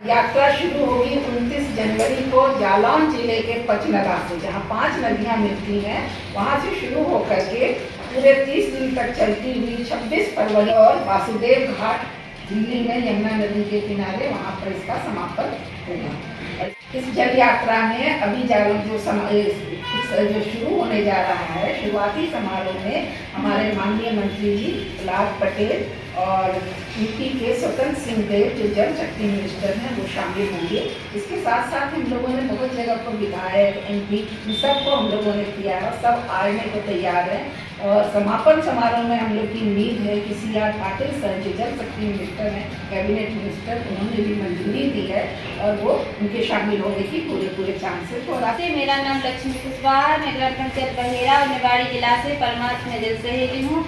यात्रा शुरू होगी 29 जनवरी को जालौन जिले के पचनरा से, जहां 5 नदियां मिलती हैं, वहां से शुरू होकर के पूरे 30 दिन तक चलती हुई 26 फरवरी और वासुदेव घाट दिल्ली में यमुना नदी के किनारे वहां पर इसका समापन होगा। इस जल यात्रा में अभी जो शुरू होने जा रहा है, शुरुआती समारोह में हमारे माननीय मंत्री जी प्रहलाद पटेल और यूपी के स्वतंत्र सिंह देव जो जल शक्ति मिनिस्टर हैं वो शामिल होंगे। इसके साथ साथ हम लोगों ने बहुत जगह पर विधायक MP सबको हम लोगों ने किया है, सब आने को तैयार हैं। और समापन समारोह में हम लोग की उम्मीद है कि CR पाटिल सर जो जल शक्ति मिनिस्टर हैं, कैबिनेट मिनिस्टर, उन्होंने भी मंजूरी दी है और वो उनके शामिल होने की पूरे चांसेस हो रहा है। मेरा नाम लक्ष्मी कुशवाहा, मैं ग्राम पंचायत बहेरा और निवाड़ी जिला से परमार्थ में जल सहेली हूँ।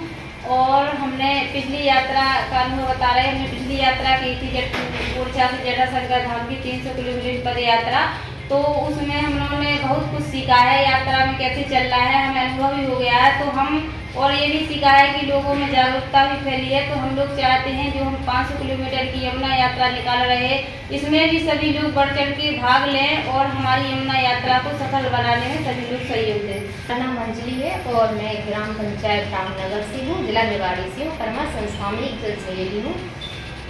और हमने पिछली यात्रा का अनुभव बता रहे हैं। हमने पिछली यात्रा की थी ओरछा से जटाशंकर धाम की 300 किलोमीटर पद यात्रा। तो उसमें हम लोगों ने बहुत कुछ सीखा है, यात्रा में कैसे चलना है हमें अनुभव भी हो गया है। तो हम और ये भी सीखा है कि लोगों में जागरूकता भी फैली है। तो हम लोग चाहते हैं जो हम 500 किलोमीटर की यमुना यात्रा निकाल रहे हैं, इसमें भी सभी लोग बढ़ चढ़ के भाग लें और हमारी यमुना यात्रा को सफल बनाने में सभी लोग सहयोग दें। मेरा नाम अंजलि है और मैं ग्राम पंचायत रामनगर से हूँ, जिला निवाड़ी से हूँ, परमा संस्था में एक जल सहेली हूँ।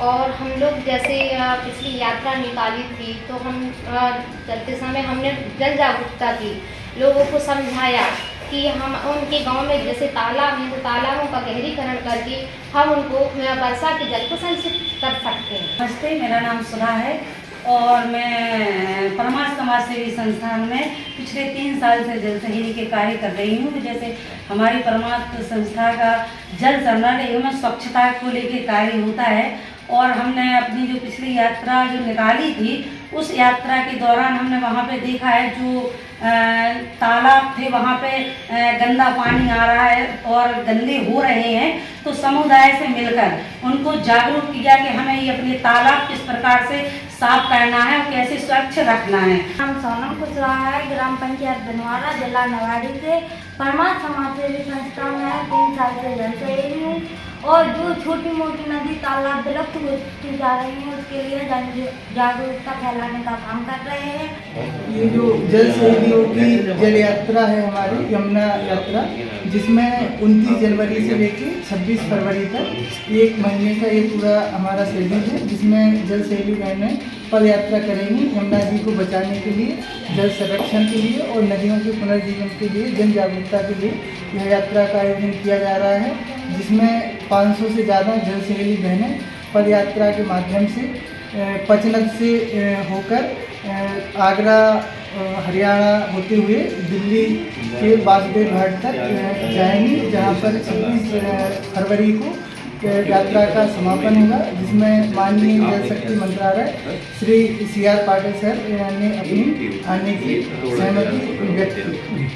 और हम लोग जैसे पिछली यात्रा निकाली थी तो हम चलते समय हमने जल जागरूकता की, लोगों को समझाया कि हम उनके गांव में जैसे तालाब हैं तो तालाबों का गहरीकरण करके हम उनको वर्षा के जल को संचित कर सकते हैं। नमस्ते, मेरा नाम सुधा है और मैं परमार्थ समाज सेवी संस्थान में पिछले 3 साल से जल सहेली के कार्य कर रही हूँ। जैसे हमारी परमार्थ संस्था का जल संरक्षण एवं स्वच्छता को लेकर कार्य होता है और हमने अपनी जो पिछली यात्रा जो निकाली थी उस यात्रा के दौरान हमने वहाँ पे देखा है जो तालाब थे वहाँ पे गंदा पानी आ रहा है और गंदे हो रहे हैं। तो समुदाय से मिलकर उनको जागरूक किया कि हमें ये अपने तालाब किस प्रकार से साफ करना है और कैसे स्वच्छ रखना है। हम सोनम कुशवाहा है, ग्राम पंचायत बनवाड़ा, जिला निवाड़ी से परमार्थ समाज सेवी संस्था में 3 साल से जल सहेली हूँ। और जो छोटी मोटी नदी तालाब विलुप्त होती जा रही है उसके लिए जागरूकता फैलाने का काम कर रहे हैं। ये जो जल सहेलियों की जल यात्रा है हमारी यमुना यात्रा, जिसमें 29 जनवरी से लेकर 26 फरवरी तक 1 महीने का ये पूरा हमारा शेड्यूल है, जिसमें जल सहेली बहनें पद यात्रा करेंगी यमुना जी को बचाने के लिए, जल संरक्षण के लिए और नदियों के पुनर्जीवन के लिए, जन जागरूकता के लिए यह यात्रा का आयोजन किया जा रहा है, जिसमें 500 से ज़्यादा जल सहेली बहनें पद यात्रा के माध्यम से पचनद से होकर आगरा हरियाणा होते हुए दिल्ली के वासुदेव घाट तक जाएंगी, जहां पर 26 फरवरी को यात्रा का समापन होगा, जिसमें माननीय जल शक्ति मंत्रालय श्री CR पाटिल सर ने अपनी आने की सहमति व्यक्त की।